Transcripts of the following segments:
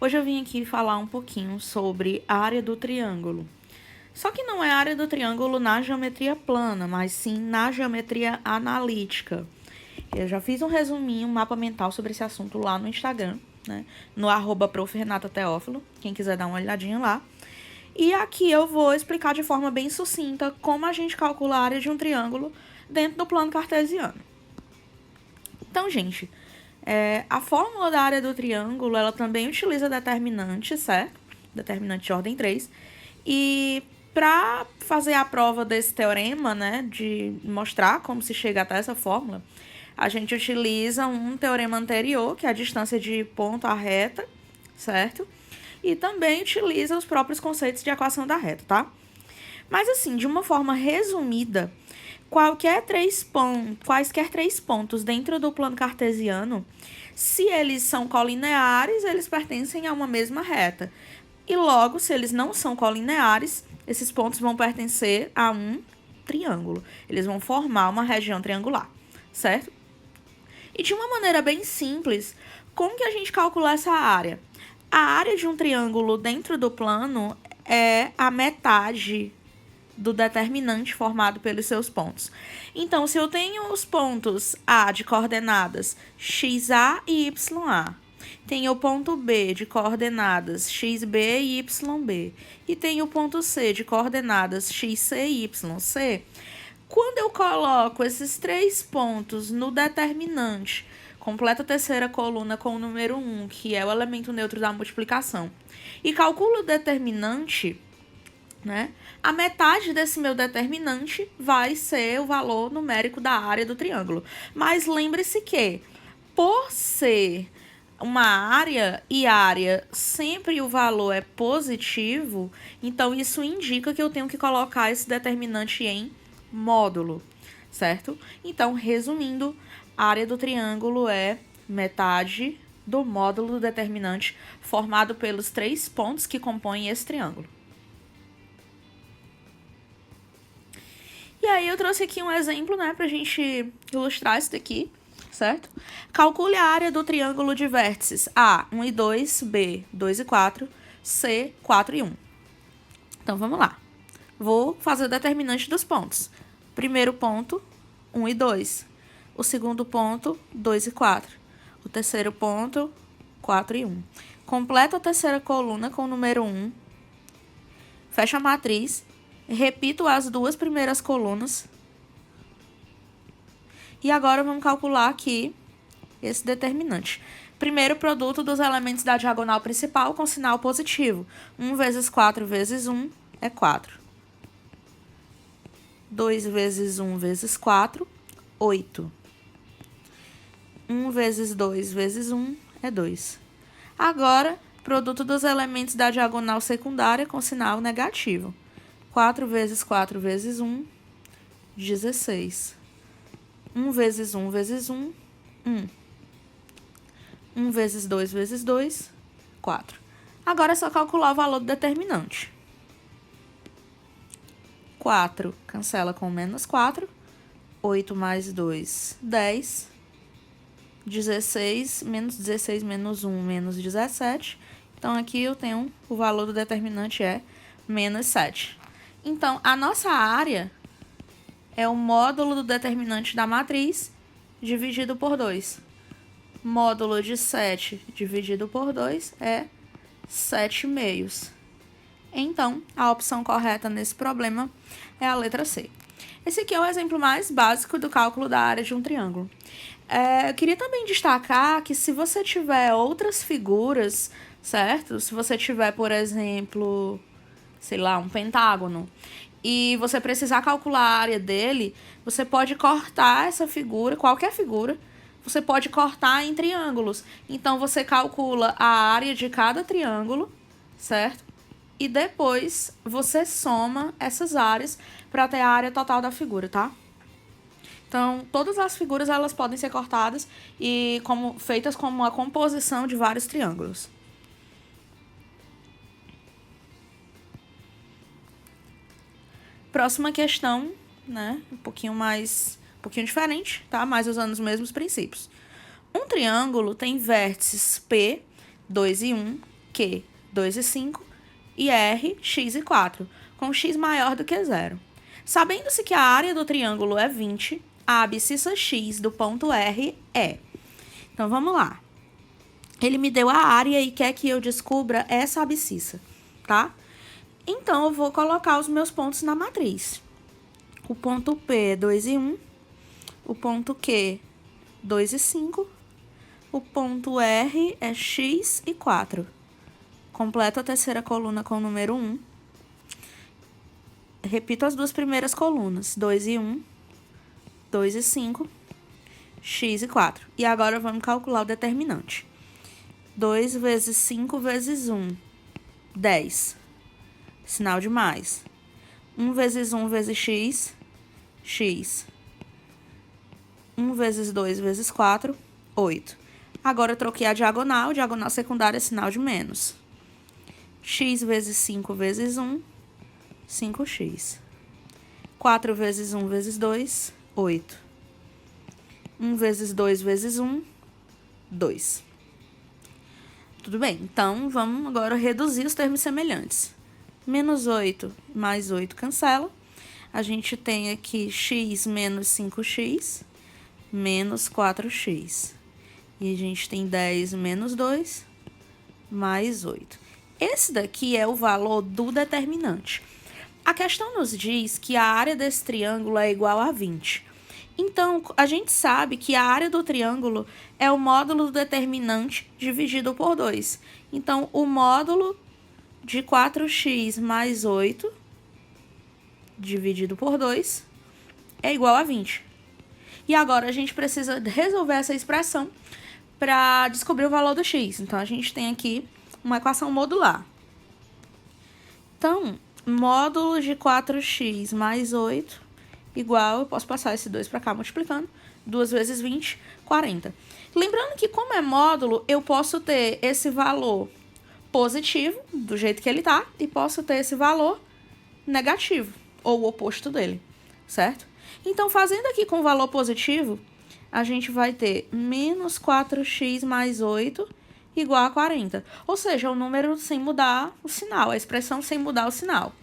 Hoje eu vim aqui falar um pouquinho sobre a área do triângulo. Só que não é a área do triângulo na geometria plana, mas sim na geometria analítica. Eu já fiz um resuminho, um mapa mental sobre esse assunto lá no Instagram, né? No @prof.renatateófilo, quem quiser dar uma olhadinha lá. E aqui eu vou explicar de forma bem sucinta como a gente calcula a área de um triângulo dentro do plano cartesiano. Então, gente, a fórmula da área do triângulo, ela também utiliza determinante, certo? Determinante de ordem 3. E para fazer a prova desse teorema, né, de mostrar como se chega até essa fórmula, a gente utiliza um teorema anterior, que é a distância de ponto à reta, certo? E também utiliza os próprios conceitos de equação da reta, tá? Mas assim, de uma forma resumida, quaisquer três pontos dentro do plano cartesiano, se eles são colineares, eles pertencem a uma mesma reta. E logo, se eles não são colineares, esses pontos vão pertencer a um triângulo. Eles vão formar uma região triangular, certo? E de uma maneira bem simples, como que a gente calcula essa área? A área de um triângulo dentro do plano é a metade do determinante formado pelos seus pontos. Então, se eu tenho os pontos A de coordenadas xa e YA, tenho o ponto B de coordenadas xb e YB, e tenho o ponto C de coordenadas xc e YC, quando eu coloco esses três pontos no determinante, completa a terceira coluna com o número 1, que é o elemento neutro da multiplicação, e calculo o determinante, né? A metade desse meu determinante vai ser o valor numérico da área do triângulo. Mas lembre-se que, por ser uma área e área sempre o valor é positivo, então isso indica que eu tenho que colocar esse determinante em módulo, certo? Então, resumindo, a área do triângulo é metade do módulo do determinante formado pelos três pontos que compõem esse triângulo. E aí eu trouxe aqui um exemplo, né, pra gente ilustrar isso daqui, certo? Calcule a área do triângulo de vértices A, 1 e 2, B, 2 e 4, C, 4 e 1. Então, vamos lá. Vou fazer o determinante dos pontos. Primeiro ponto, 1 e 2. O segundo ponto, 2 e 4. O terceiro ponto, 4 e 1. Completa a terceira coluna com o número 1. Fecha a matriz. Repito as duas primeiras colunas. E agora vamos calcular aqui esse determinante. Primeiro produto dos elementos da diagonal principal com sinal positivo. 1 vezes 4 vezes 1 é 4. 2 vezes 1 vezes 4, 8. 1 vezes 2 vezes 1 é 2. Agora, produto dos elementos da diagonal secundária com sinal negativo. 4 vezes 4 vezes 1, 16. 1 vezes 1 vezes 1, 1. 1 vezes 2 vezes 2, 4. Agora é só calcular o valor do determinante. 4 cancela com menos 4. 8 mais 2, 10. 16 menos 1, menos 17. Então, aqui eu tenho o valor do determinante é menos 7. Então, a nossa área é o módulo do determinante da matriz dividido por 2. Módulo de 7 dividido por 2 é 7 meios. Então, a opção correta nesse problema é a letra C. Esse aqui é o exemplo mais básico do cálculo da área de um triângulo. Eu queria também destacar que se você tiver outras figuras, certo? Se você tiver, por exemplo, sei lá, um pentágono, e você precisar calcular a área dele, você pode cortar essa figura, qualquer figura, você pode cortar em triângulos. Então, você calcula a área de cada triângulo, certo? E depois você soma essas áreas para ter a área total da figura, tá? Então, todas as figuras elas podem ser cortadas e feitas como uma composição de vários triângulos. Próxima questão, né? Um pouquinho diferente, tá? Mas usando os mesmos princípios. Um triângulo tem vértices P, 2 e 1, Q, 2,5 e R, x e 4, com x maior do que 0. Sabendo-se que a área do triângulo é 20, a abscissa x do ponto R é... Então, vamos lá. Ele me deu a área e quer que eu descubra essa abscissa, tá? Então, eu vou colocar os meus pontos na matriz. O ponto P é 2 e 1, o ponto Q, 2 e 5, o ponto R é x e 4. Completo a terceira coluna com o número 1. Repito as duas primeiras colunas, 2 e 1, 2 e 5, x e 4. E agora vamos calcular o determinante. 2 vezes 5 vezes 1, 10. Sinal de mais. 1 vezes 1 vezes x, x. 1 vezes 2 vezes 4, 8. Agora eu troquei a diagonal secundária é sinal de menos. X vezes 5 vezes 1, 5x. 4 vezes 1 vezes 2, 8. 1 vezes 2 vezes 1, 2. Tudo bem, então vamos agora reduzir os termos semelhantes. Menos 8 mais 8 cancela. A gente tem aqui x menos 5x menos 4x. E a gente tem 10 menos 2 mais 8. Esse daqui é o valor do determinante. A questão nos diz que a área desse triângulo é igual a 20. Então, a gente sabe que a área do triângulo é o módulo do determinante dividido por 2. Então, o módulo de 4x mais 8 dividido por 2 é igual a 20. E agora a gente precisa resolver essa expressão para descobrir o valor do x. Então, a gente tem aqui uma equação modular. Então, módulo de 4x mais 8 igual, eu posso passar esse 2 para cá multiplicando, 2 vezes 20, 40. Lembrando que como é módulo, eu posso ter esse valor positivo, do jeito que ele tá, e posso ter esse valor negativo, ou o oposto dele, certo? Então, fazendo aqui com o valor positivo, a gente vai ter menos 4x mais 8 igual a 40. Ou seja, o número sem mudar o sinal, a expressão sem mudar o sinal.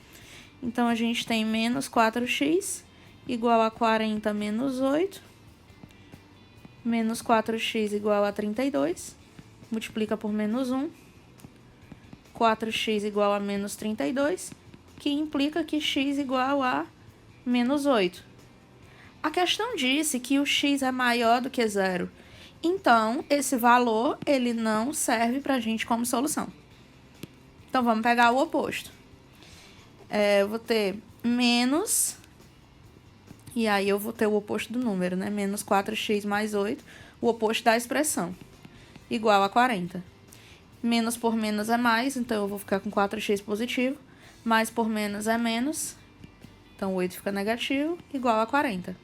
Então, a gente tem menos 4x igual a 40 menos 8. Menos 4x igual a 32. Multiplica por menos 1. 4x igual a menos 32, que implica que x igual a menos 8. A questão disse que o x é maior do que 0. Então, esse valor, ele não serve para a gente como solução. Então, vamos pegar o oposto. Eu vou ter menos, e aí eu vou ter o oposto do número, né? Menos 4x mais 8, o oposto da expressão, igual a 40. Menos por menos é mais, então eu vou ficar com 4x positivo. Mais por menos é menos, então 8 fica negativo, igual a 40.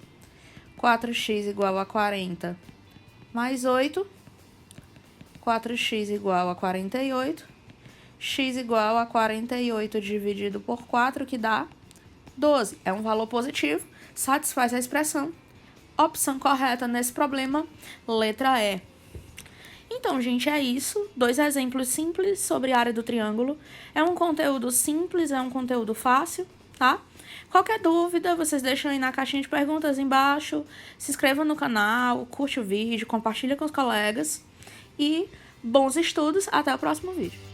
4x igual a 40 mais 8. 4x igual a 48. X igual a 48 dividido por 4, que dá 12. É um valor positivo, satisfaz a expressão. Opção correta nesse problema, letra E. Então, gente, é isso. 2 exemplos simples sobre a área do triângulo. É um conteúdo simples, é um conteúdo fácil, tá? Qualquer dúvida, vocês deixam aí na caixinha de perguntas embaixo. Se inscreva no canal, curte o vídeo, compartilha com os colegas. E bons estudos, até o próximo vídeo.